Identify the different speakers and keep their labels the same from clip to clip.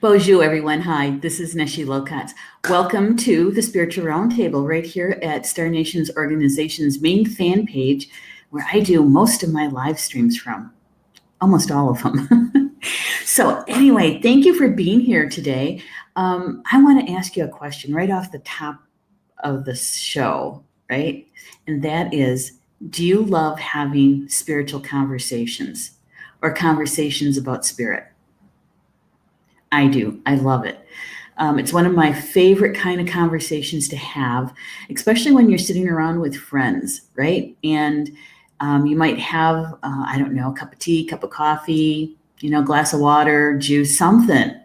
Speaker 1: Bonjour, everyone. Hi, this is Neshi Lokotz. Welcome to the Spiritual Roundtable right here at Star Nations Organization's main fan page, where I do most of my live streams from, almost all of them. So anyway, thank you for being here today. I want to ask you a question right off the top of the show, right? And that is, do you love having spiritual conversations or conversations about spirit? I do. I love it. It's one of my favorite kind of conversations to have, especially when you're sitting around with friends, right? And you might have, I don't know, a cup of tea, cup of coffee, glass of water, juice, something,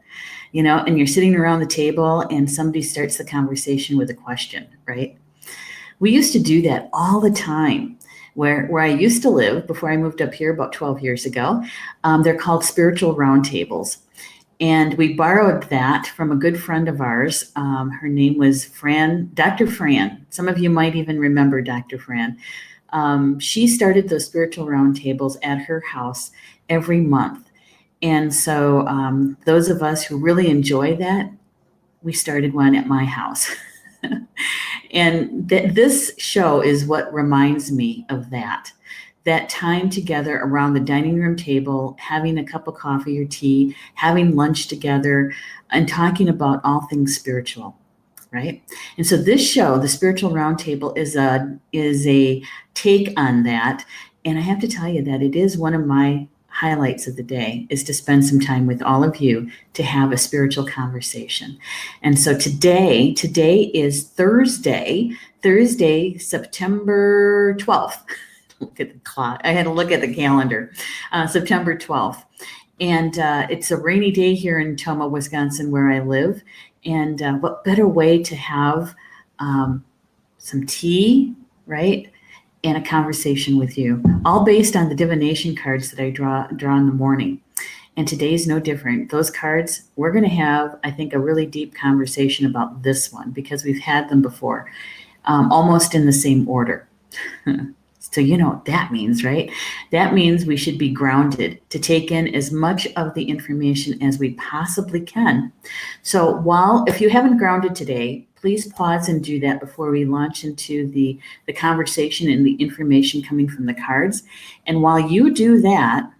Speaker 1: and you're sitting around the table and somebody starts the conversation with a question, right? We used to do that all the time. Where I used to live before I moved up here about 12 years ago, they're called spiritual roundtables. And we borrowed that from a good friend of ours. Her name was Dr. Fran. Some of you might even remember Dr. Fran. She started those spiritual roundtables at her house every month. And so those of us who really enjoy that, we started one at my house. And this show is what reminds me of that time together around the dining room table, having a cup of coffee or tea, having lunch together, and talking about all things spiritual, right? And so this show, the Spiritual Roundtable, is a take on that. And I have to tell you that it is one of my highlights of the day, is to spend some time with all of you to have a spiritual conversation. And so today is Thursday, September 12th. Look at the clock. I had to look at the calendar. September 12th. And it's a rainy day here in Tomah, Wisconsin, where I live. And what better way to have some tea, right? And a conversation with you, all based on the divination cards that I draw in the morning. And today's no different. Those cards, we're going to have, I think, a really deep conversation about this one because we've had them before, almost in the same order. So you know what that means, right? That means we should be grounded to take in as much of the information as we possibly can. So if you haven't grounded today, please pause and do that before we launch into the conversation and the information coming from the cards. And while you do that,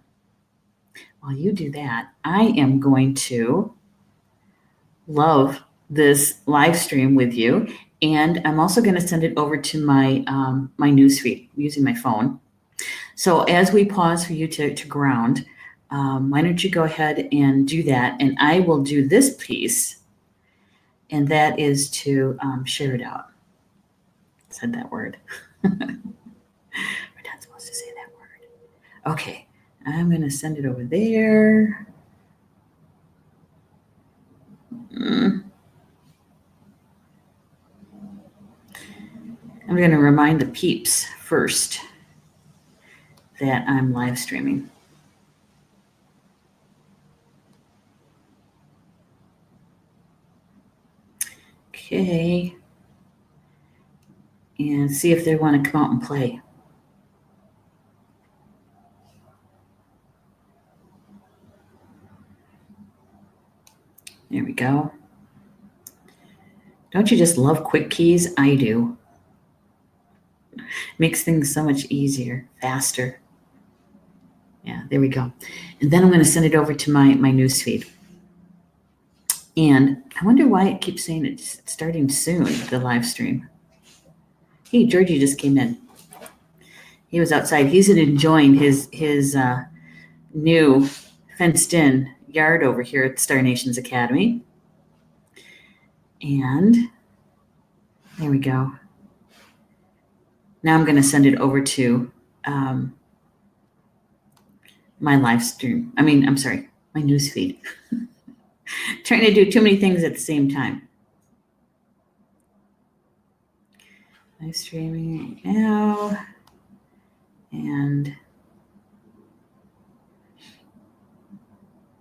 Speaker 1: I am going to love this live stream with you. And I'm also going to send it over to my newsfeed using my phone. So as we pause for you to ground, why don't you go ahead and do that? And I will do this piece, and that is to share it out. Said that word. We're not supposed to say that word. Okay, I'm going to send it over there. I'm going to remind the peeps first that I'm live streaming. Okay. And see if they want to come out and play. There we go. Don't you just love quick keys? I do. Makes things so much easier, faster. Yeah, there we go. And then I'm going to send it over to my newsfeed. And I wonder why it keeps saying it's starting soon, the live stream. Hey, Georgie just came in. He was outside. He's enjoying his new fenced-in yard over here at Star Nations Academy. And there we go. Now I'm going to send it over to my live stream. My newsfeed. Trying to do too many things at the same time. Live streaming right now. And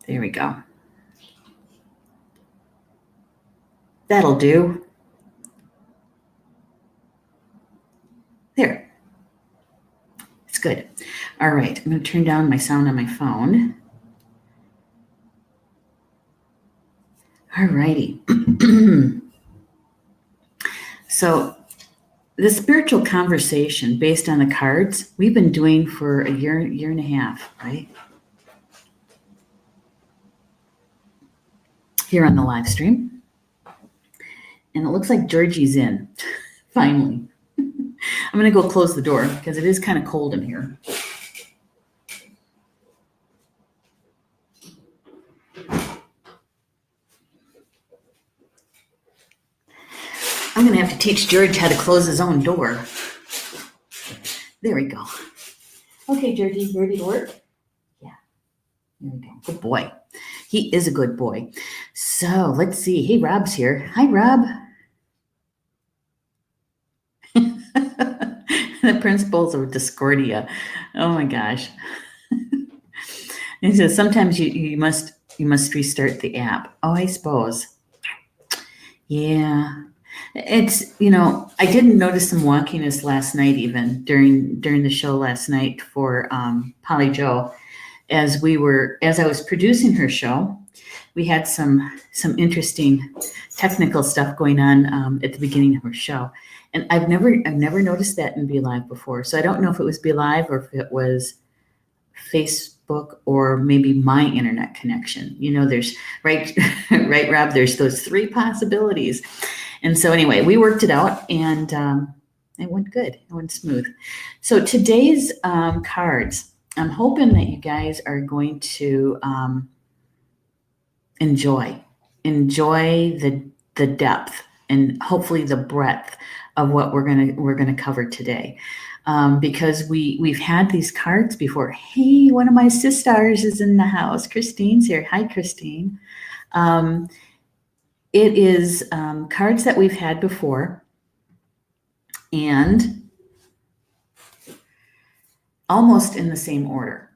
Speaker 1: there we go. That'll do. There. It's good. All right, I'm going to turn down my sound on my phone. All righty. So the spiritual conversation based on the cards, we've been doing for a year and a half, right? Here on the live stream. And it looks like Georgie's in, finally. I'm going to go close the door because it is kind of cold in here. I'm going to have to teach George how to close his own door. There we go. Okay, Georgie, you ready to work? Yeah, there we go. Good boy. He is a good boy. So let's see. Hey, Rob's here. Hi, Rob. The principles of Discordia. Oh my gosh. It says sometimes you must restart the app. Oh, I suppose. Yeah. It's, I didn't notice some wonkiness last night, even during the show last night for Polly Joe. As I was producing her show, we had some interesting technical stuff going on at the beginning of her show. And I've never noticed that in Be Live before. So I don't know if it was Be Live or if it was Facebook or maybe my internet connection. There's right, Rob, there's those three possibilities. And so anyway, we worked it out and it went good. It went smooth. So today's cards, I'm hoping that you guys are going to enjoy the depth and hopefully the breadth of what we're gonna cover today, because we've had these cards before. Hey, one of my sisters is in the house. Christine's here. Hi, Christine. It is cards that we've had before, and almost in the same order.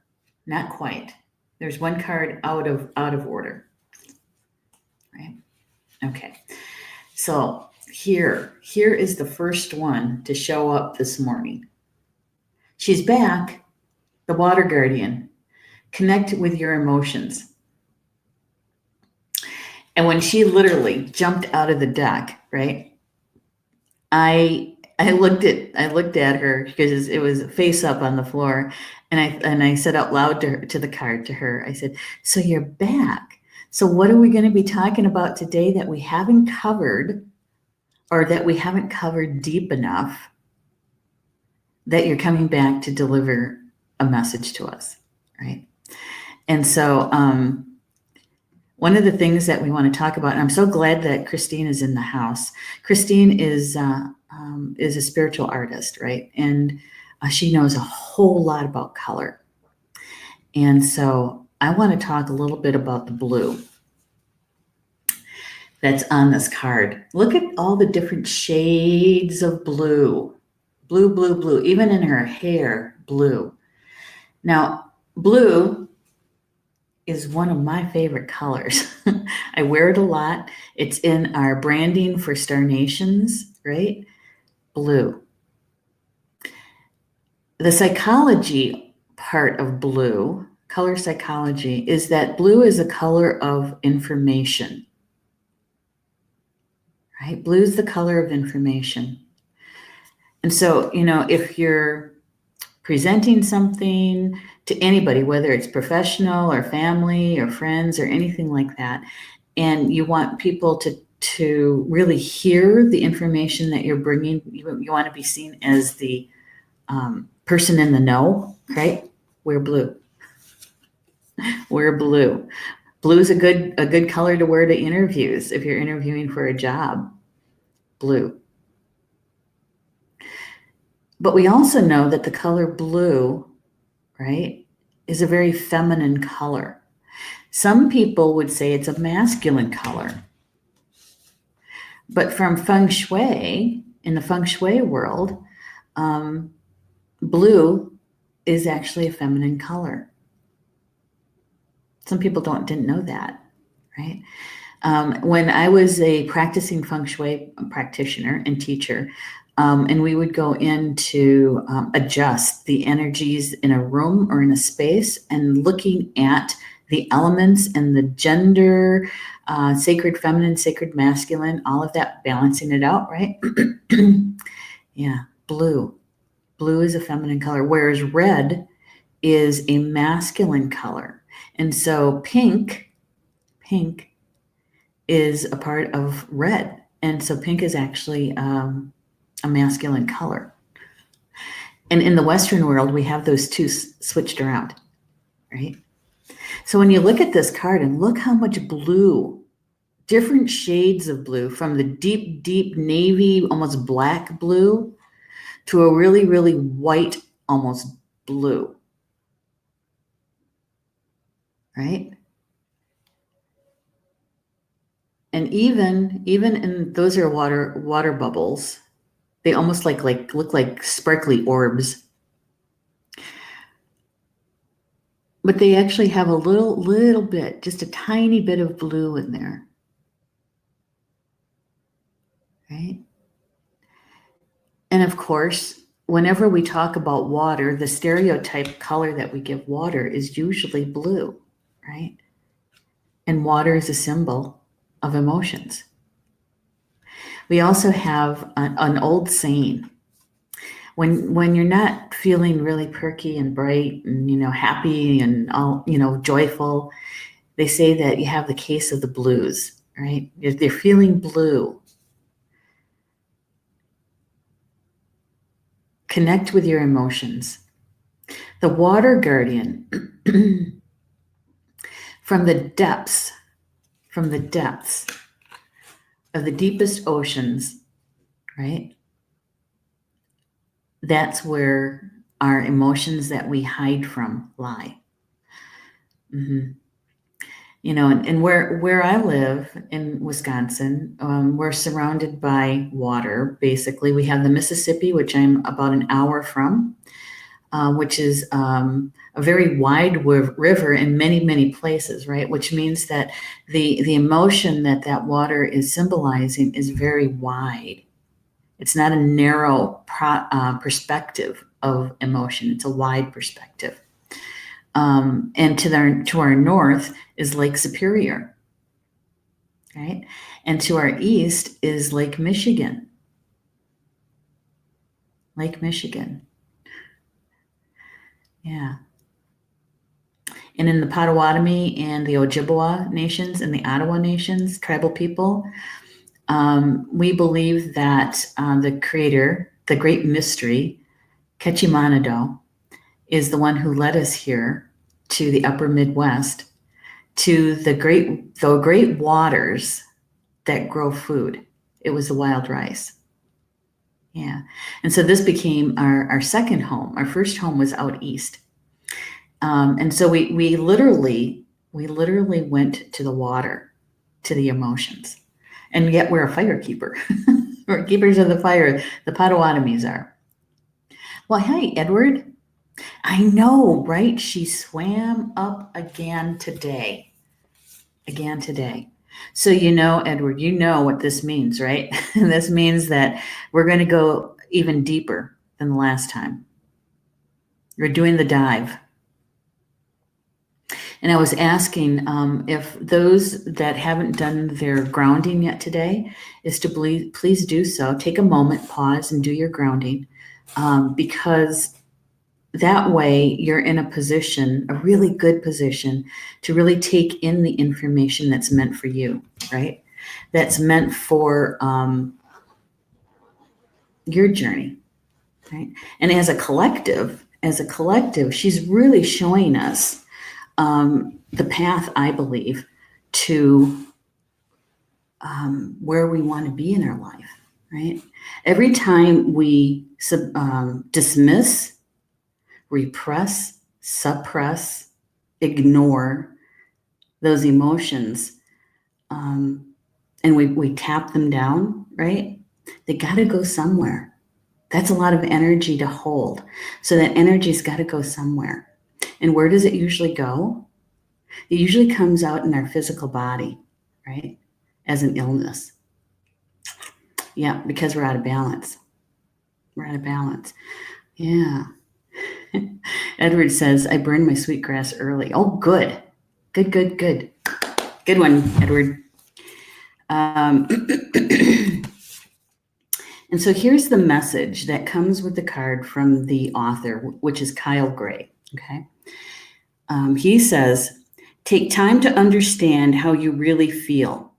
Speaker 1: Not quite. There's one card out of order. Right? Okay. So here is the first one to show up this morning. She's back, the Water Guardian. Connect with your emotions. And when she literally jumped out of the deck, right? I looked at her because it was face up on the floor, and I said out loud to her, I said, "So you're back. So what are we going to be talking about today that we haven't covered, or that we haven't covered deep enough, that you're coming back to deliver a message to us," right? And so one of the things that we want to talk about, and I'm so glad that Christine is in the house. Christine is a spiritual artist, right? And she knows a whole lot about color. And so I want to talk a little bit about the blue that's on this card. Look at all the different shades of blue. Blue, blue, blue. Even in her hair, blue. Now, blue is one of my favorite colors. I wear it a lot. It's in our branding for Star Nations, right? Blue. The psychology part of blue, color psychology, is that blue is a color of information. Right? Blue is the color of information. And so, if you're presenting something to anybody, whether it's professional or family or friends or anything like that, and you want people to really hear the information that you're bringing, you want to be seen as the person in the know, right? Wear blue. Wear blue. Blue is a good color to wear to interviews if you're interviewing for a job. Blue. But we also know that the color blue, right, is a very feminine color. Some people would say it's a masculine color. But from feng shui, in the feng shui world, blue is actually a feminine color. Some people didn't know that, right? When I was a practicing feng shui practitioner and teacher, and we would go in to adjust the energies in a room or in a space, and looking at the elements and the gender, sacred feminine, sacred masculine, all of that, balancing it out, right? Yeah, blue. Blue is a feminine color, whereas red is a masculine color. And so pink is a part of red. And so pink is actually a masculine color. And in the Western world, we have those two switched around, right? So when you look at this card and look how much blue, different shades of blue, from the deep, deep navy, almost black blue, to a really, really white, almost blue, right? And even in, those are water bubbles. They almost look like sparkly orbs. But they actually have a little bit, just a tiny bit of blue in there, right? And of course, whenever we talk about water, the stereotype color that we give water is usually blue, right? And water is a symbol of emotions. We also have an old saying. When you're not feeling really perky and bright and, happy and all, joyful, they say that you have the case of the blues, right? They're feeling blue. Connect with your emotions. The water guardian, from the depths of the deepest oceans, right? That's where our emotions that we hide from lie. Mm-hmm. And where I live in Wisconsin, we're surrounded by water. Basically, we have the Mississippi, which I'm about an hour from, which is a very wide river in many, many places, right? Which means that the emotion that water is symbolizing is very wide. It's not a narrow perspective of emotion. It's a wide perspective. And to our north is Lake Superior, right? And to our east is Lake Michigan. Lake Michigan. Yeah. And in the Potawatomi and the Ojibwa nations and the Ottawa nations, tribal people, we believe that the creator, the great mystery, Kechimanado, is the one who led us here to the upper Midwest, to the great waters that grow food. It was the wild rice. Yeah. And so this became our second home. Our first home was out east. And so we literally went to the water, to the emotions. And yet we're a fire keeper. We're keepers of the fire. The Potawatomis are. Well, hey, Edward. I know, right? She swam up again today. So, Edward, you know what this means, right? This means that we're going to go even deeper than the last time. We're doing the dive. And I was asking if those that haven't done their grounding yet today is to please do so. Take a moment, pause, and do your grounding, because that way you're in a position, a really good position, to really take in the information that's meant for you, right? That's meant for your journey, right? And as a collective, she's really showing us the path, I believe, to where we want to be in our life, right? Every time we dismiss, repress, suppress, ignore those emotions, and we tap them down, right? They got to go somewhere. That's a lot of energy to hold. So that energy's got to go somewhere. And where does it usually go? It usually comes out in our physical body, right? As an illness. Yeah, because we're out of balance. Yeah. Edward says, I burned my sweetgrass early. Oh, good. Good, good, good. Good one, Edward. And so here's the message that comes with the card from the author, which is Kyle Gray. Okay. He says, take time to understand how you really feel.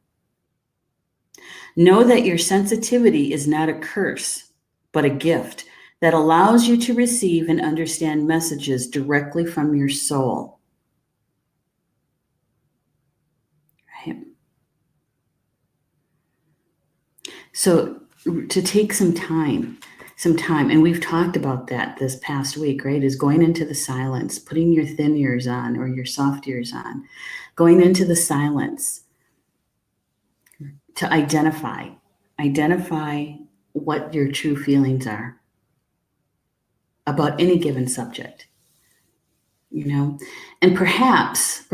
Speaker 1: Know that your sensitivity is not a curse, but a gift that allows you to receive and understand messages directly from your soul. Right? So to take some time, and we've talked about that this past week, right, is going into the silence, putting your thin ears on or your soft ears on, going into the silence to identify what your true feelings are about any given subject, and perhaps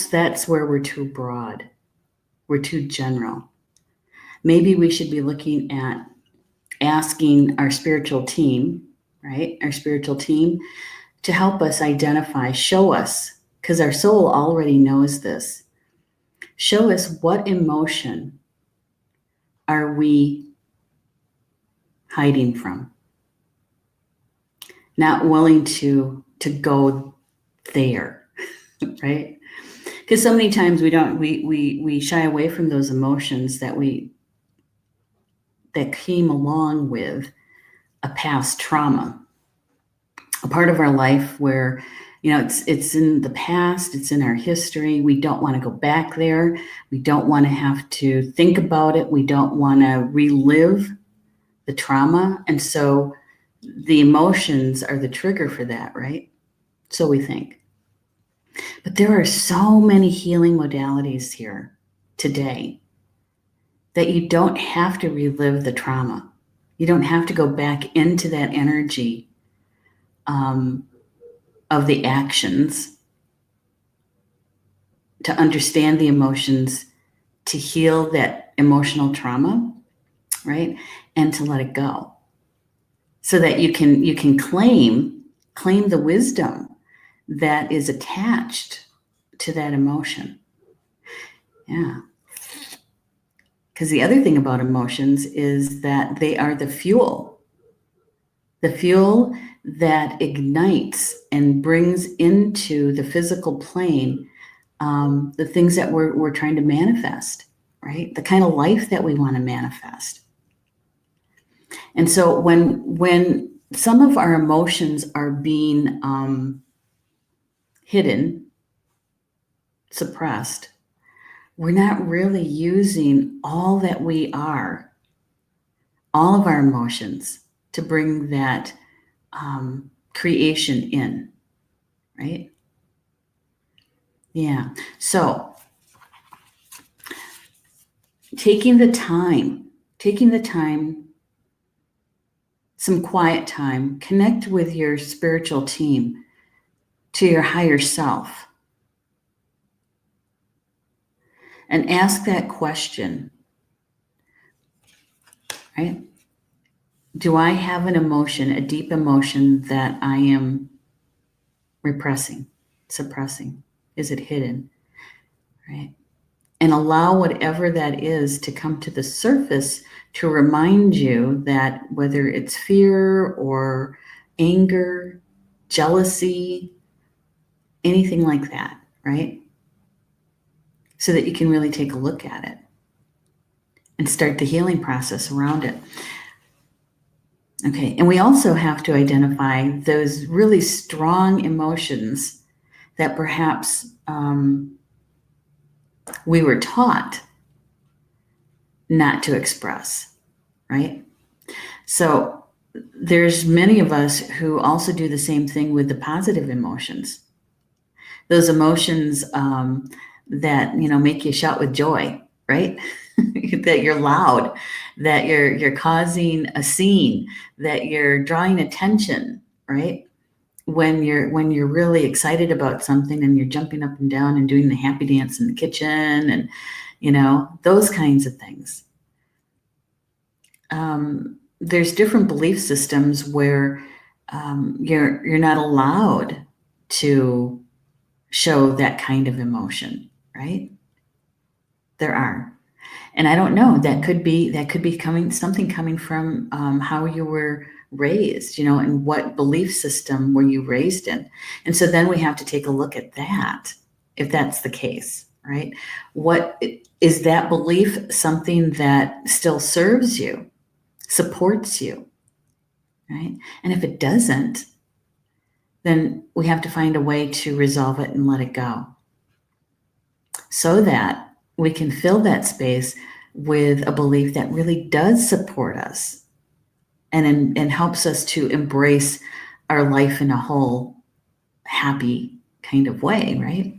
Speaker 1: that's where we're too broad, we're too general. Maybe we should be looking at asking our spiritual team, right? Our spiritual team to help us identify, show us, because our soul already knows this. Show us what emotion are we hiding from? Not willing to go there, right? Because so many times we shy away from those emotions that came along with a past trauma, a part of our life where, it's in the past, it's in our history. We don't want to go back there. We don't want to have to think about it. We don't want to relive the trauma. And so the emotions are the trigger for that, right? So we think. But there are so many healing modalities here today that you don't have to relive the trauma. You don't have to go back into that energy of the actions to understand the emotions, to heal that emotional trauma, right? And to let it go. So that you can claim the wisdom that is attached to that emotion. Yeah. Because the other thing about emotions is that they are the fuel that ignites and brings into the physical plane the things that we're trying to manifest, right? The kind of life that we want to manifest. And so when some of our emotions are being hidden, suppressed, we're not really using all that we are, all of our emotions, to bring that creation in, right? Yeah. So taking the time, some quiet time, connect with your spiritual team, to your higher self, and ask that question, right? Do I have an emotion, a deep emotion that I am repressing, suppressing? Is it hidden, right? And allow whatever that is to come to the surface to remind you that whether it's fear or anger, jealousy, anything like that, right? So that you can really take a look at it and start the healing process around it. Okay, and we also have to identify those really strong emotions that perhaps we were taught not to express, right? So there's many of us who also do the same thing with the positive emotions. Those emotions that, make you shout with joy, right? That you're loud, that you're causing a scene, that you're drawing attention, right? When you're really excited about something and you're jumping up and down and doing the happy dance in the kitchen and, those kinds of things. There's different belief systems where you're not allowed to show that kind of emotion, right? There are. And I don't know, that could be something coming from how you were raised, and what belief system were you raised in. And so then we have to take a look at that, if that's the case, right? What is that belief, something that still serves you, supports you, right? And if it doesn't, then we have to find a way to resolve it and let it go, so that we can fill that space with a belief that really does support us and helps us to embrace our life in a whole happy kind of way, right?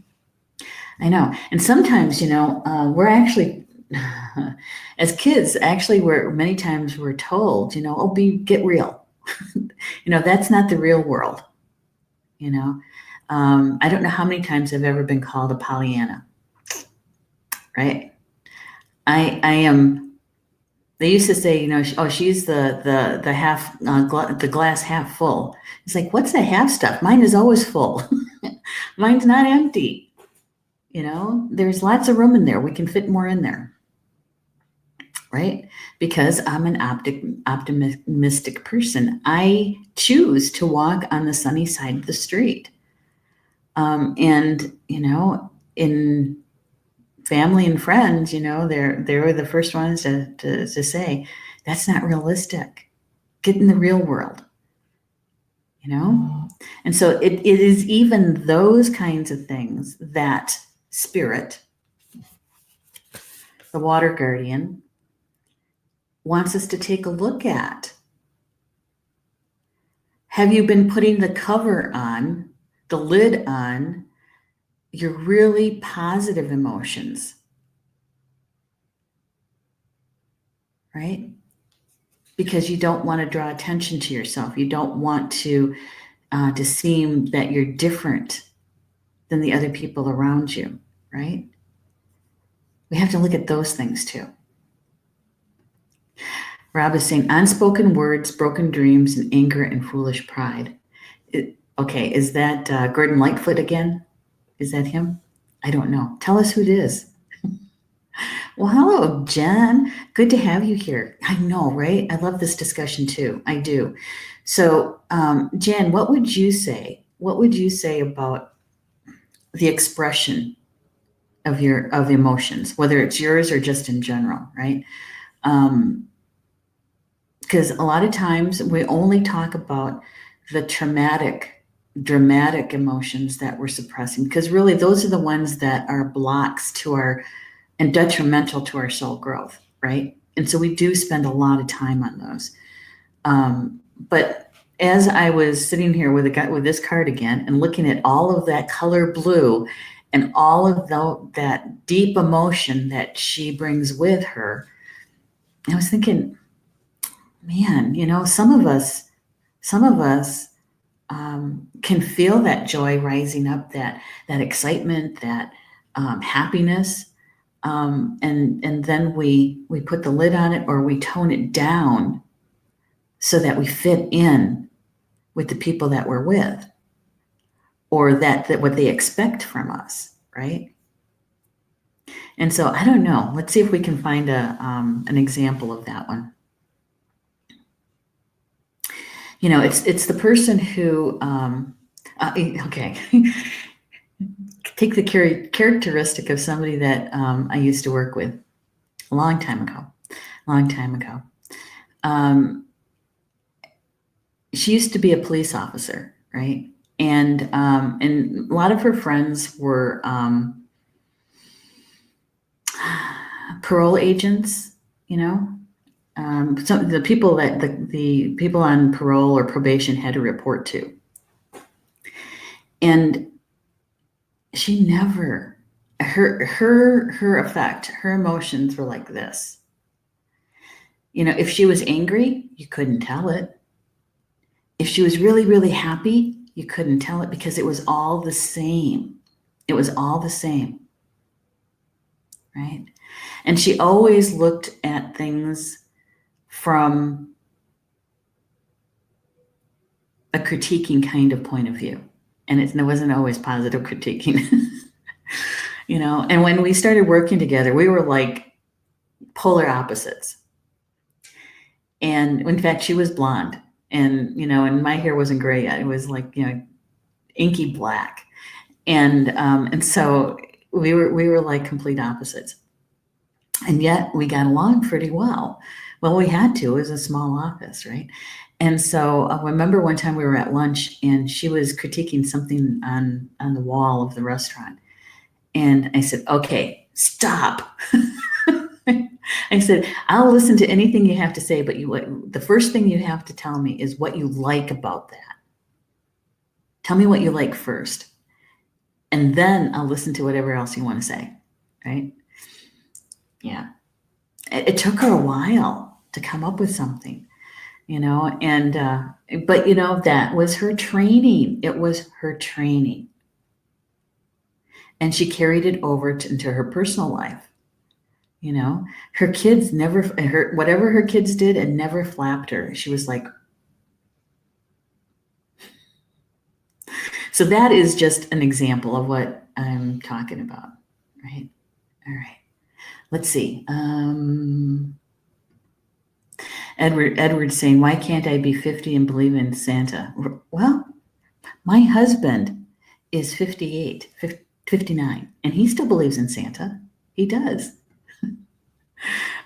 Speaker 1: I know. And sometimes, we're actually, as kids, actually, many times we're told, get real. That's not the real world. I don't know how many times I've ever been called a Pollyanna, right? I am. They used to say, she's the half the glass half full. It's like, what's the half stuff? Mine is always full. Mine's not empty. There's lots of room in there. We can fit more in there, right? Because I'm an optimistic person. I choose to walk on the sunny side of the street. And in family and friends, they were the first ones to say, that's not realistic. Get in the real world, And so it is even those kinds of things that Spirit, the water guardian, wants us to take a look at. Have you been putting the cover on, the lid on your really positive emotions? Right? Because you don't want to draw attention to yourself. You don't want to seem that you're different than the other people around you, right? We have to look at those things too. Rob is saying, unspoken words, broken dreams, and anger and foolish pride. Okay, is that Gordon Lightfoot again? Is that him? I don't know. Tell us who it is. Well, hello, Jen. Good to have you here. I know, right? I love this discussion too. I do. So, Jen, what would you say? What would you say about the expression of emotions, whether it's yours or just in general, right? Because a lot of times we only talk about the dramatic emotions that we're suppressing, because really those are the ones that are blocks and detrimental to our soul growth, right? And so we do spend a lot of time on those. But as I was sitting here with this card again and looking at all of that color blue and all of that deep emotion that she brings with her, I was thinking, man, some of us can feel that joy rising up, that excitement, that happiness. And then we put the lid on it, or we tone it down so that we fit in with the people that we're with, or that what they expect from us, right? And so I don't know. Let's see if we can find an example of that one. It's the person who, okay. Take the characteristic of somebody that I used to work with a long time ago. She used to be a police officer, right? And a lot of her friends were parole agents, some the people that the people on parole or probation had to report to. And she never, her effect, her emotions were like this. If she was angry, you couldn't tell it. If she was really, really happy, you couldn't tell it, because it was all the same. It was all the same, right? And she always looked at things from a critiquing kind of point of view. And it wasn't always positive critiquing, and when we started working together, we were like polar opposites. And in fact, she was blonde, and my hair wasn't gray yet. It was like, inky black. And so we were like complete opposites. And yet we got along pretty well. Well, we had to. It was a small office, right? And so I remember one time we were at lunch and she was critiquing something on the wall of the restaurant. And I said, okay, stop. I said, I'll listen to anything you have to say, but the first thing you have to tell me is what you like about that. Tell me what you like first. And then I'll listen to whatever else you want to say, right? Yeah. It took her a while to come up with something, but that was her training. It was her training. And she carried it over into her personal life. Her kids whatever her kids did, and never flapped her. She was like, so that is just an example of what I'm talking about, right? All right. Let's see. Edward's saying, why can't I be 50 and believe in Santa? Well, my husband is 59, and he still believes in Santa. He does.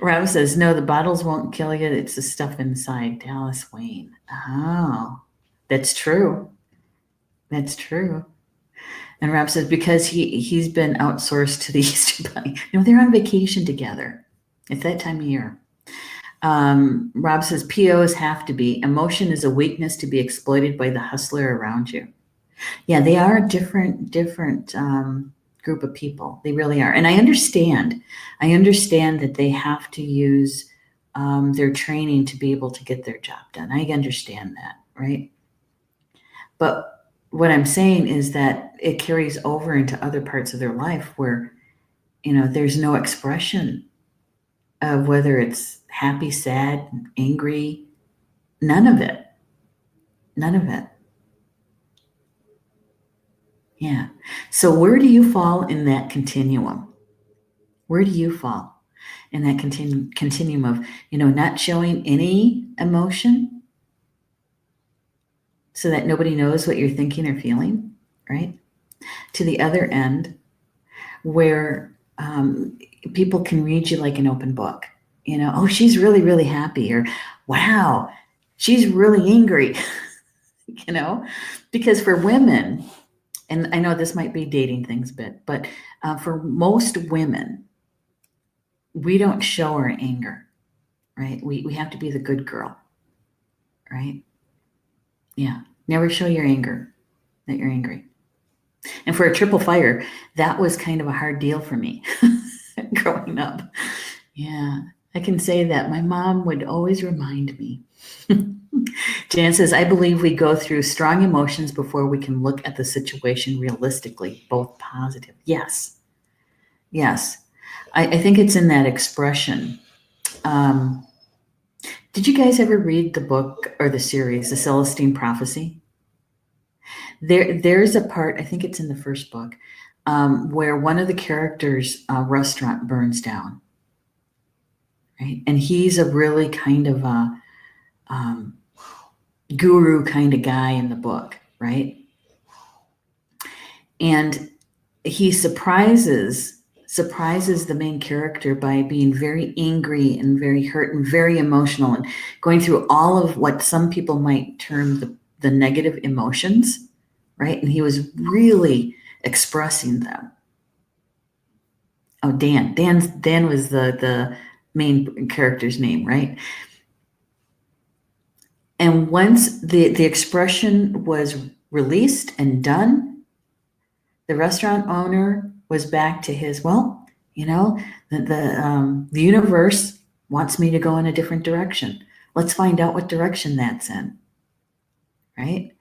Speaker 1: Rob says, no, the bottles won't kill you. It's the stuff inside. Dallas Wayne. Oh, that's true. That's true. And Rob says, because he's been outsourced to the Easter Bunny. They're on vacation together. It's that time of year. Rob says, POs have to be. Emotion is a weakness to be exploited by the hustler around you. Yeah, they are a different group of people. They really are. And I understand that they have to use their training to be able to get their job done. I understand that, right? But what I'm saying is that it carries over into other parts of their life where, there's no expression of whether it's happy, sad, angry, none of it. None of it. Yeah. So where do you fall in that continuum? Where do you fall in that continuum of, not showing any emotion so that nobody knows what you're thinking or feeling, right? To the other end, where people can read you like an open book. Oh, she's really, really happy, or wow, she's really angry, because for women, and I know this might be dating things a bit, but for most women, we don't show our anger, right? We have to be the good girl, right? Yeah. Never show your anger, that you're angry. And for a triple fire, that was kind of a hard deal for me growing up. Yeah. I can say that my mom would always remind me. Jan says, I believe we go through strong emotions before we can look at the situation realistically, both positive. Yes. Yes. I think it's in that expression. Did you guys ever read the book or the series, The Celestine Prophecy? There's a part, I think it's in the first book, where one of the characters' restaurant burns down. Right? And he's a really kind of a guru kind of guy in the book, right? And he surprises the main character by being very angry and very hurt and very emotional and going through all of what some people might term the negative emotions, right? And he was really expressing them. Oh, Dan was the main character's name, right? And once the expression was released and done, the restaurant owner was back to his, the universe wants me to go in a different direction. Let's find out what direction that's in, right?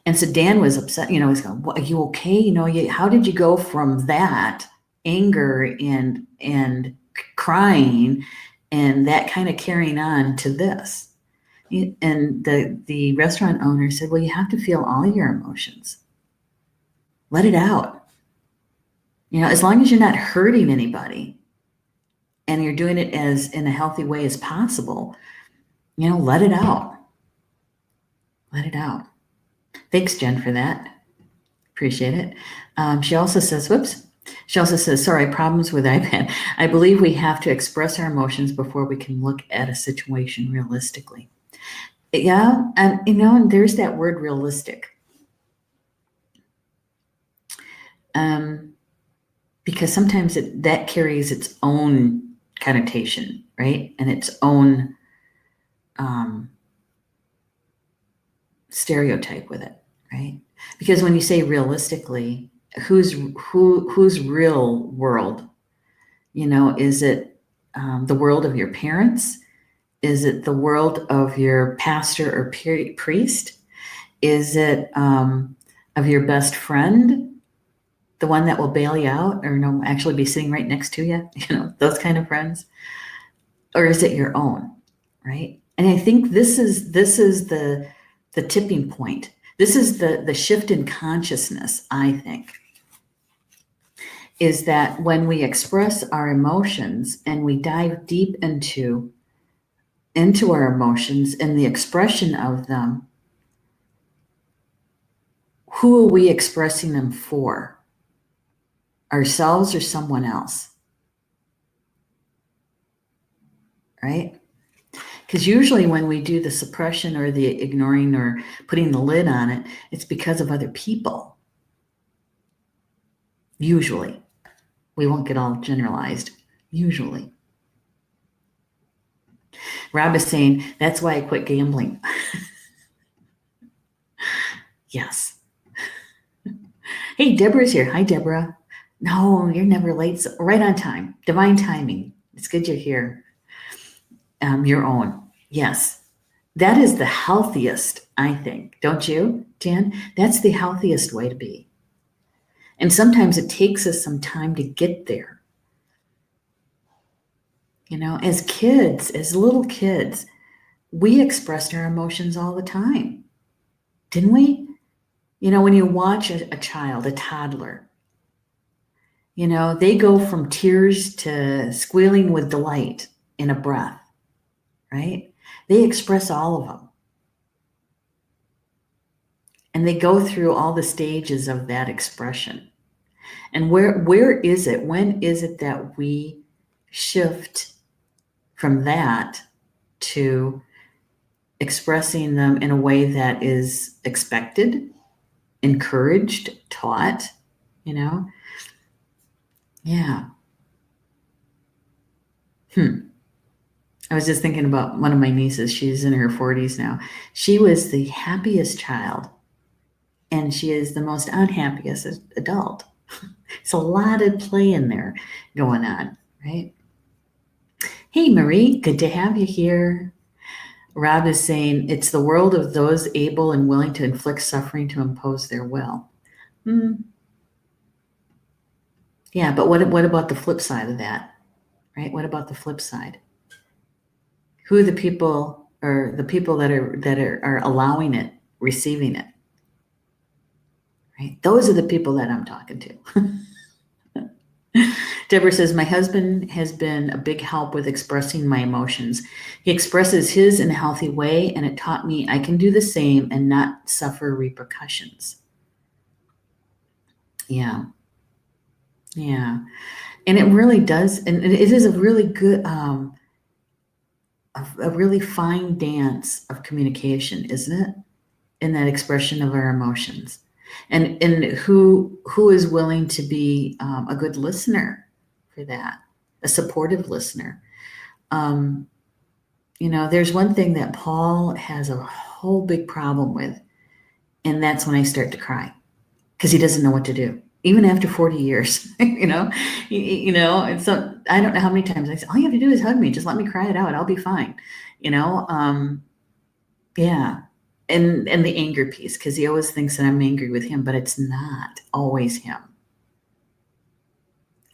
Speaker 1: And so Dan was upset, he's going, well, are you okay? How did you go from that anger and crying and that kind of carrying on to this? And the restaurant owner said, well, you have to feel all your emotions. let it out. As long as you're not hurting anybody and you're doing it as in a healthy way as possible, let it out. Let it out. Thanks, Jen, for that. Appreciate it. She also says, sorry, problems with iPad. I believe we have to express our emotions before we can look at a situation realistically. Yeah, and there's that word realistic. Because sometimes that carries its own connotation, right? And its own stereotype with it, right? Because when you say realistically, whose real world? Is it the world of your parents? Is it the world of your pastor or priest? Is it of your best friend? The one that will bail you out or actually be sitting right next to you, those kind of friends? Or is it your own, right? And I think this is the tipping point. This is the shift in consciousness, I think, is that when we express our emotions and we dive deep into our emotions and the expression of them, who are we expressing them for? Ourselves or someone else? Right? Because usually when we do the suppression or the ignoring or putting the lid on it, it's because of other people. Usually. We won't get all generalized. Usually. Rob is saying, that's why I quit gambling. Yes. Hey, Deborah's here. Hi, Deborah. No, you're never late. So right on time. Divine timing. It's good you're here. Your own. Yes. That is the healthiest, I think. Don't you, Jan? That's the healthiest way to be. And sometimes it takes us some time to get there. As kids, as little kids, we expressed our emotions all the time. Didn't we? When you watch a child, a toddler, they go from tears to squealing with delight in a breath, right? They express all of them. And they go through all the stages of that expression. And where is it? When is it that we shift from that to expressing them in a way that is expected, encouraged, taught, Yeah. I was just thinking about one of my nieces. She's in her 40s now. She was the happiest child, and she is the most unhappiest adult. It's a lot of play in there going on, right? Hey, Marie, good to have you here. Rob is saying it's the world of those able and willing to inflict suffering to impose their will. Yeah, but what about the flip side of that, right? What about the flip side? Who are the people, or the people that are allowing it, receiving it? Right? Those are the people that I'm talking to. Deborah says, my husband has been a big help with expressing my emotions. He expresses his in a healthy way, and it taught me I can do the same and not suffer repercussions. Yeah. Yeah. And it really does. And it is a really good, a really fine dance of communication, isn't it? In that expression of our emotions. And who is willing to be a good listener for that, a supportive listener. There's one thing that Paul has a whole big problem with, and that's when I start to cry, because he doesn't know what to do, even after 40 years. And so I don't know how many times I say, all you have to do is hug me, just let me cry it out, I'll be fine. Yeah. And the anger piece, because he always thinks that I'm angry with him, but it's not always him.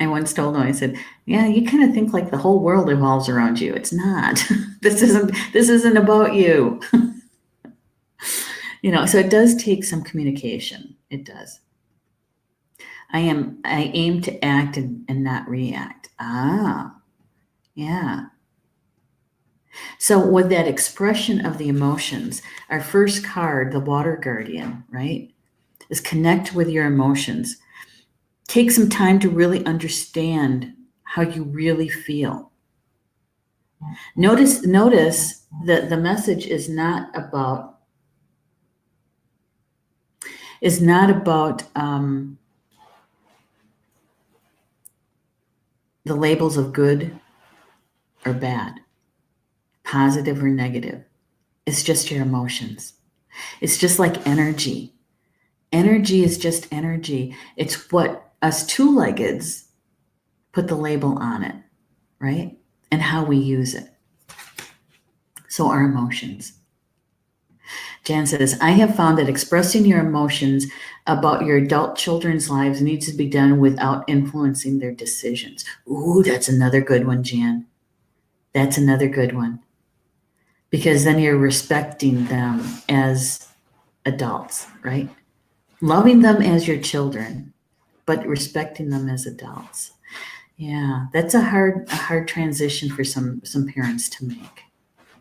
Speaker 1: I once told him, I said, yeah, you kind of think like the whole world revolves around you. It's not. This isn't about you. So it does take some communication. It does. I aim to act and not react. Ah, yeah. So with that expression of the emotions, our first card, the water guardian, right, is connect with your emotions. Take some time to really understand how you really feel. Notice that the message is not about the labels of good or bad, positive or negative. It's just your emotions. It's just like energy. Energy is just energy. It's what us two-leggeds put the label on it, right? And how we use it. So our emotions. Jan says, I have found that expressing your emotions about your adult children's lives needs to be done without influencing their decisions. Ooh, that's another good one, Jan. That's another good one. Because then you're respecting them as adults, right? Loving them as your children, but respecting them as adults. Yeah, that's a hard transition for some parents to make.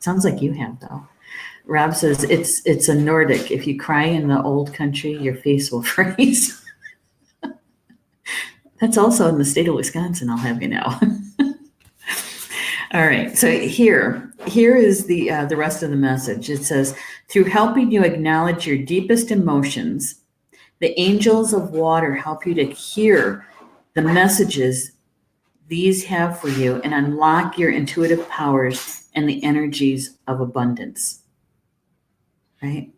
Speaker 1: Sounds like you have, though. Rob says it's a Nordic. If you cry in the old country, your face will freeze. That's also in the state of Wisconsin, I'll have you know. All right, so here is the rest of the message. It says, through helping you acknowledge your deepest emotions, the angels of water help you to hear the messages these have for you and unlock your intuitive powers and the energies of abundance. Right?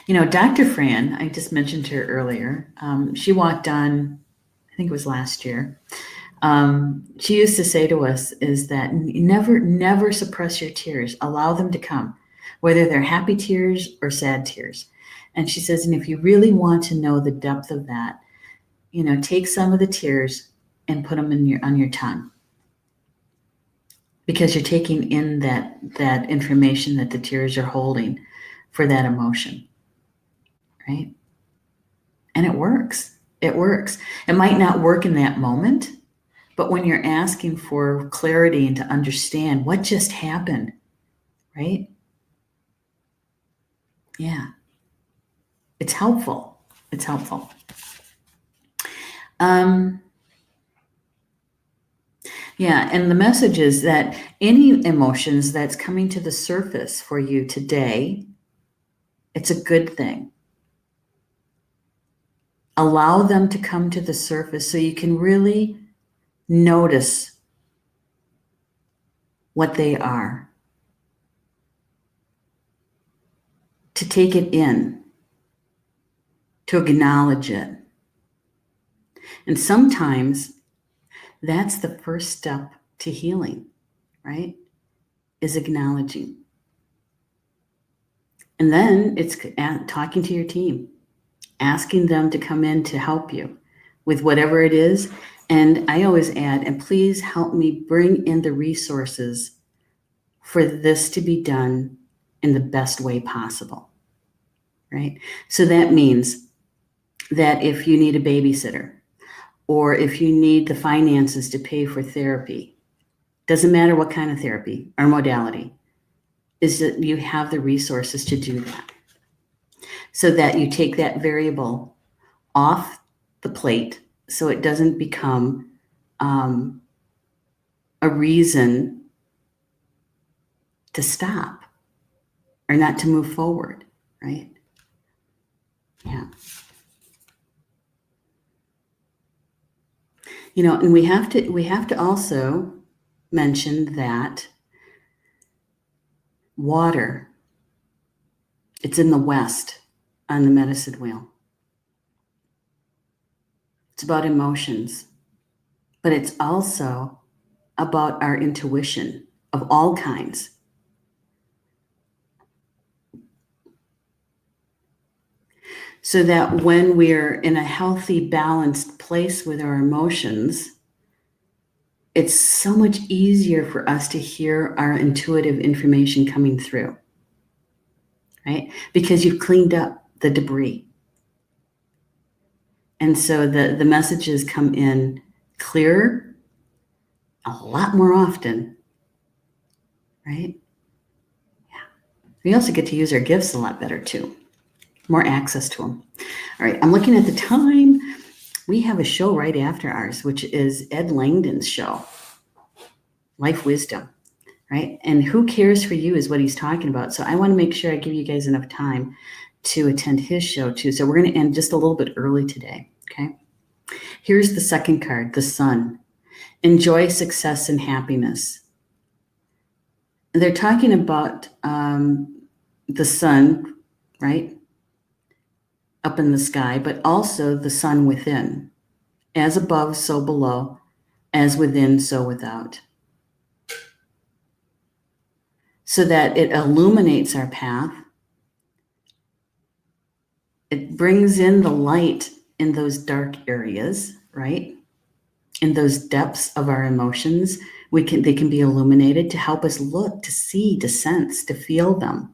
Speaker 1: You know, Dr. Fran, I just mentioned her earlier. She walked on, I think it was last year. She used to say to us is that never suppress your tears. Allow them to come, whether they're happy tears or sad tears. And she says, and if you really want to know the depth of that, you know, take some of the tears and put them on your tongue, because you're taking in that information that the tears are holding for that emotion, right? And it works. It works. It might not work in that moment, but when you're asking for clarity and to understand what just happened, right? Yeah, it's helpful. It's helpful. Yeah, and the message is that any emotions that's coming to the surface for you today, it's a good thing. Allow them to come to the surface so you can really notice what they are, to take it in, to acknowledge it. And sometimes that's the first step to healing, right? Is acknowledging. And then it's talking to your team, asking them to come in to help you with whatever it is. And I always add, and please help me bring in the resources for this to be done in the best way possible, right? So that means that if you need a babysitter, or if you need the finances to pay for therapy, doesn't matter what kind of therapy or modality, is that you have the resources to do that. So that you take that variable off the plate so it doesn't become a reason to stop or not to move forward, right? Yeah. You know, and we have to also mention that water, it's in the west on the medicine wheel. It's about emotions, but it's also about our intuition of all kinds. So that when we're in a healthy, balanced place with our emotions, it's so much easier for us to hear our intuitive information coming through, right? Because you've cleaned up the debris. And so the messages come in clearer a lot more often, right? Yeah. We also get to use our gifts a lot better too. More access to them. All right, I'm looking at the time. We have a show right after ours, which is Ed Langdon's show, Life Wisdom, right? And Who Cares for You is what he's talking about. So I want to make sure I give you guys enough time to attend his show too. So we're going to end just a little bit early today, okay? Here's the second card, the Sun. Enjoy success and happiness. They're talking about the sun, right? Up in the sky, but also the sun within. As above, so below. As within, so without. So that it illuminates our path. It brings in the light in those dark areas, right? In those depths of our emotions, they can be illuminated to help us look, to see, to sense, to feel them.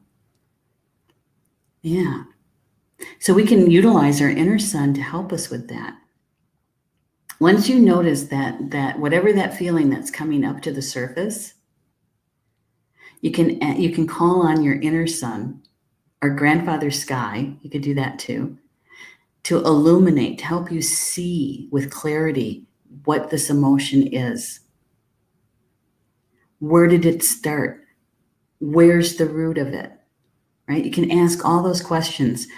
Speaker 1: Yeah. So we can utilize our inner sun to help us with that. Once you notice that whatever that feeling that's coming up to the surface, you can call on your inner sun or grandfather sky. You could do that too, to illuminate, to help you see with clarity what this emotion is. Where did it start? Where's the root of it? Right? You can ask all those questions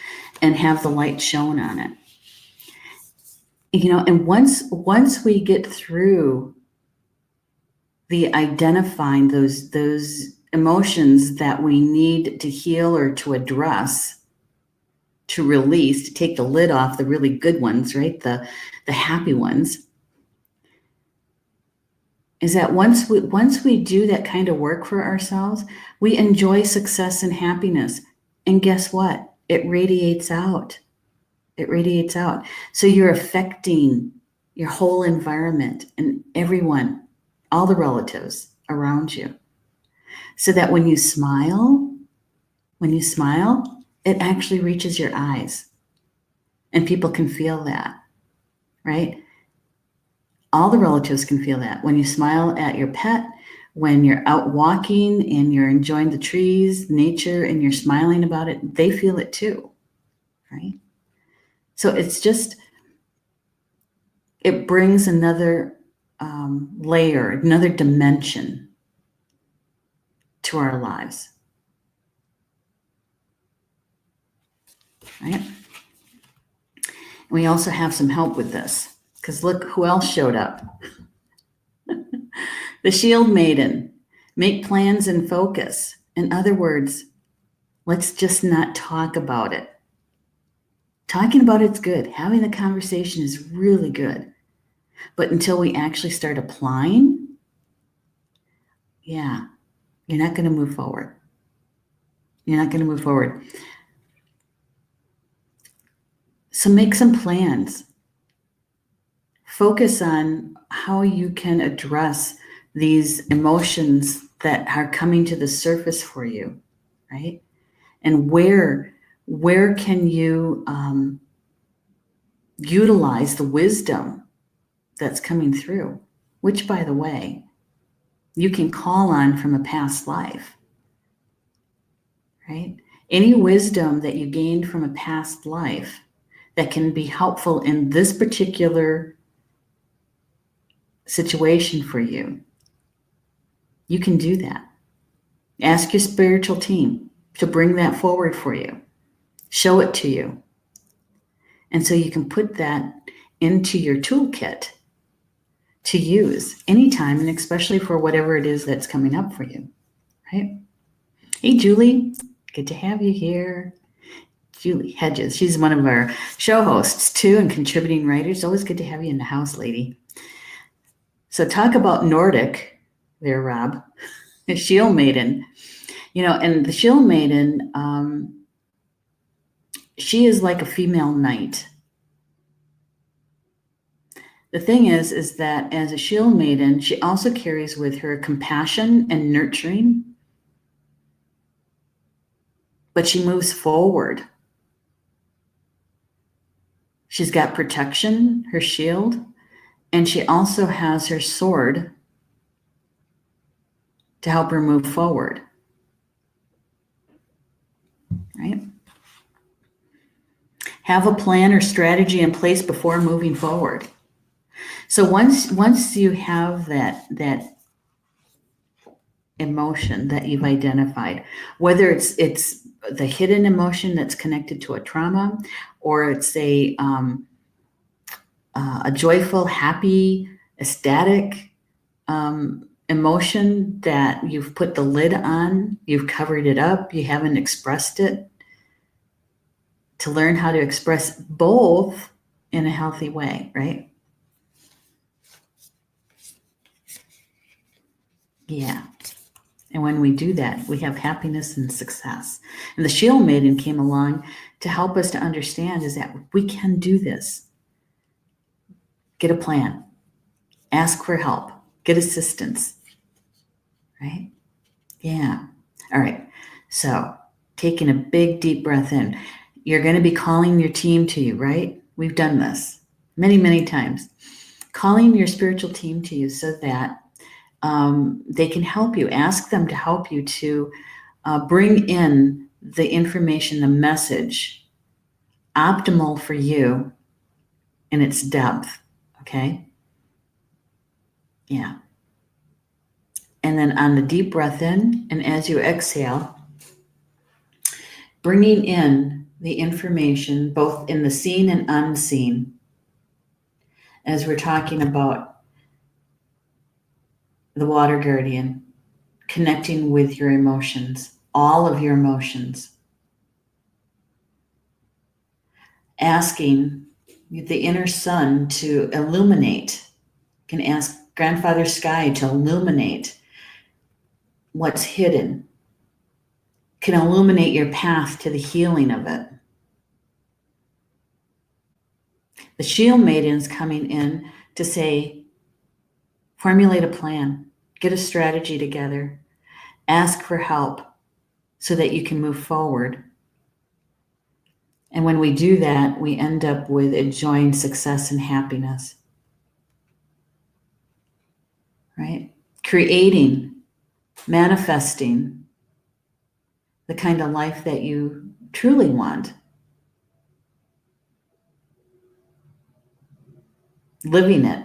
Speaker 1: and have the light shown on it. And once we get through the identifying those emotions that we need to heal or to address, to release, to take the lid off the really good ones, right? The happy ones. Is that once we do that kind of work for ourselves, we enjoy success and happiness. And guess what? It radiates out. It radiates out. So you're affecting your whole environment and everyone, all the relatives around you. So that when you smile, it actually reaches your eyes. And people can feel that, right? All the relatives can feel that. When you smile at your pet, when you're out walking and you're enjoying the trees, nature, and you're smiling about it, they feel it too, right? So it brings another layer, another dimension to our lives, right? We also have some help with this, because look who else showed up. The Shield Maiden. Make plans and focus. In other words, let's just not talk about it. Talking about it's good. Having the conversation is really good. But until we actually start applying, yeah, you're not going to move forward. You're not going to move forward. So make some plans. Focus on how you can address these emotions that are coming to the surface for you, right? And where can you utilize the wisdom that's coming through, which, by the way, you can call on from a past life, right? Any wisdom that you gained from a past life that can be helpful in this particular situation for you, you can do that. Ask your spiritual team to bring that forward for you. Show it to you. And so you can put that into your toolkit to use anytime, and especially for whatever it is that's coming up for you, right? Hey, Julie, good to have you here. Julie Hedges, she's one of our show hosts too and contributing writers. Always good to have you in the house, lady. So talk about Nordic there, Rob. The Shield Maiden. And the Shield Maiden, she is like a female knight. The thing is that as a Shield Maiden, she also carries with her compassion and nurturing, but she moves forward. She's got protection, her shield, and she also has her sword to help her move forward. Right? Have a plan or strategy in place before moving forward. So once you have that emotion that you've identified, whether it's the hidden emotion that's connected to a trauma, or it's a joyful, happy, ecstatic emotion that you've put the lid on, you've covered it up, you haven't expressed it, to learn how to express both in a healthy way, right? Yeah. And when we do that, we have happiness and success. And the Shield Maiden came along to help us to understand is that we can do this. Get a plan. Ask for help. Get assistance. Right? Yeah. All right. So taking a big, deep breath in. You're going to be calling your team to you, right? We've done this many, many times. Calling your spiritual team to you so that they can help you. Ask them to help you to bring in the information, the message, optimal for you in its depth. Okay? Yeah. And then on the deep breath in, and as you exhale, bringing in the information, both in the seen and unseen, as we're talking about the water guardian, connecting with your emotions, all of your emotions, asking the inner sun to illuminate. You can ask Grandfather Sky to illuminate what's hidden, can illuminate your path to the healing of it. The Shield Maiden's coming in to say, formulate a plan, get a strategy together, ask for help so that you can move forward. And when we do that, we end up with enjoying success and happiness. Right? Creating, manifesting the kind of life that you truly want. Living it.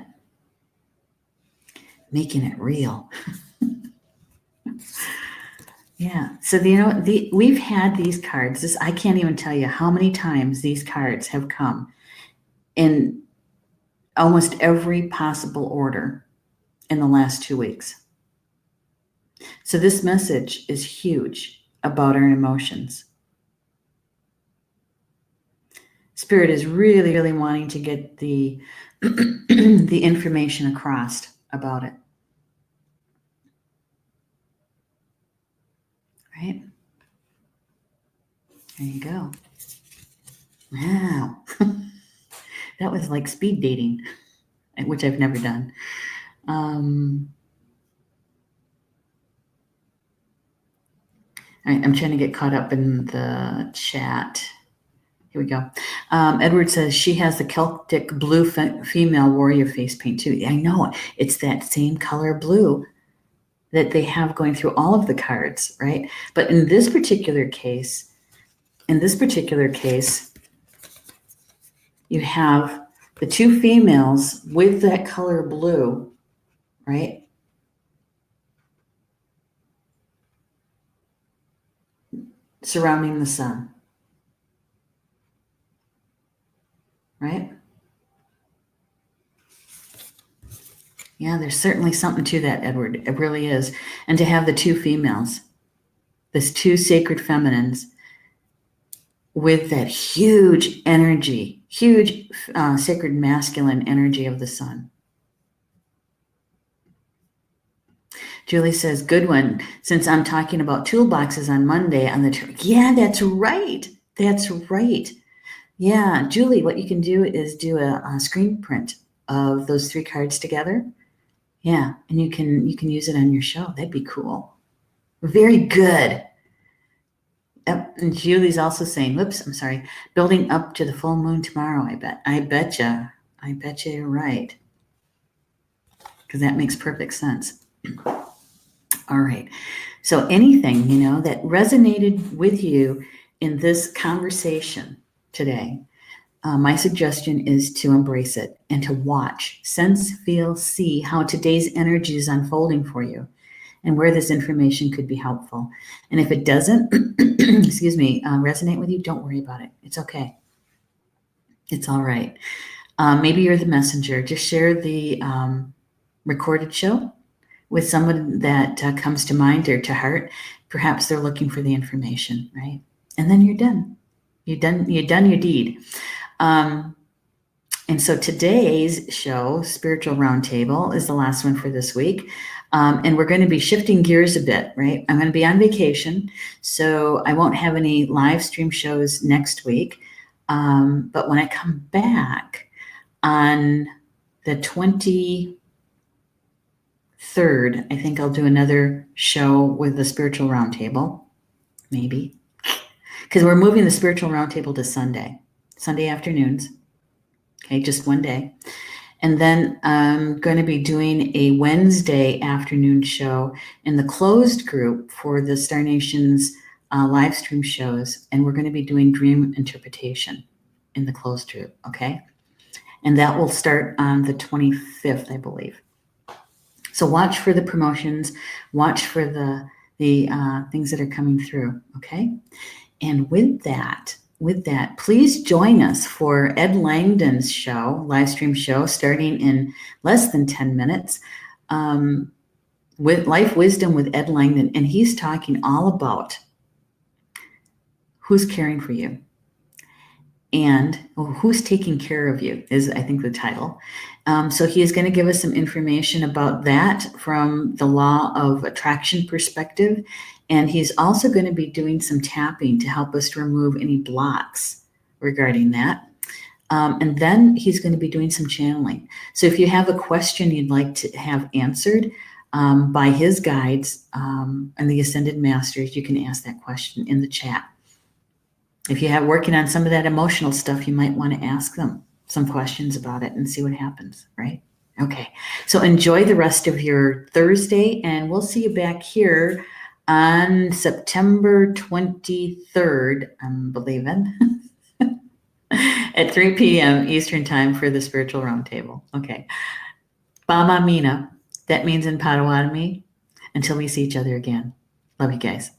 Speaker 1: Making it real. Yeah. So, we've had these cards. I can't even tell you how many times these cards have come in almost every possible order in the last 2 weeks. So this message is huge about our emotions. Spirit is really, really wanting to get the the information across about it. Right? There you go. Wow. That was like speed dating, which I've never done. All right, I'm trying to get caught up in the chat. Here we go. Edward says she has the Celtic blue female warrior face paint too. I know, it's that same color blue that they have going through all of the cards, right? But in this particular case, you have the two females with that color blue, right? Surrounding the sun, right? Yeah, there's certainly something to that, Edward. It really is. And to have the two females, these two sacred feminines with that huge energy, huge sacred masculine energy of the sun. Julie says, good one. Since I'm talking about toolboxes on Monday on the yeah, that's right. That's right. Yeah, Julie, what you can do is do a screen print of those 3 cards together. Yeah, and you can use it on your show. That'd be cool. Very good. Yep. Yep. And Julie's also saying, whoops, I'm sorry, building up to the full moon tomorrow, I bet. I betcha you're right. Because that makes perfect sense. All right. So anything, that resonated with you in this conversation today, my suggestion is to embrace it and to watch, sense, feel, see how today's energy is unfolding for you and where this information could be helpful. And if it doesn't, resonate with you, don't worry about it. It's okay. It's all right. Maybe you're the messenger. Just share the recorded show with someone that comes to mind or to heart. Perhaps they're looking for the information, right? And then you're done. You've done your deed. And so today's show, Spiritual Roundtable, is the last one for this week. And we're going to be shifting gears a bit, right? I'm going to be on vacation, so I won't have any live stream shows next week. But when I come back on the 23rd, I think I'll do another show with the Spiritual Roundtable, maybe. Because we're moving the Spiritual Roundtable to Sunday afternoons. Okay, just one day. And then I'm going to be doing a Wednesday afternoon show in the closed group for the Star Nations live stream shows. And we're going to be doing dream interpretation in the closed group, okay? And that will start on the 25th, I believe. So watch for the promotions, watch for the things that are coming through, okay? And with that, please join us for Ed Langdon's show, live stream show, starting in less than 10 minutes, with Life Wisdom with Ed Langdon. And he's talking all about who's caring for you and who's taking care of you is, I think, the title. So he is going to give us some information about that from the law of attraction perspective. And he's also going to be doing some tapping to help us to remove any blocks regarding that. And then he's going to be doing some channeling. So if you have a question you'd like to have answered by his guides and the Ascended Masters, you can ask that question in the chat. If you have working on some of that emotional stuff, you might want to ask them some questions about it and see what happens, right? Okay, so enjoy the rest of your Thursday, and we'll see you back here on September 23rd, I'm believing, at 3 p.m. Eastern Time for the Spiritual Roundtable. Okay. Bama Mina, that means in Potawatomi, until we see each other again. Love you guys.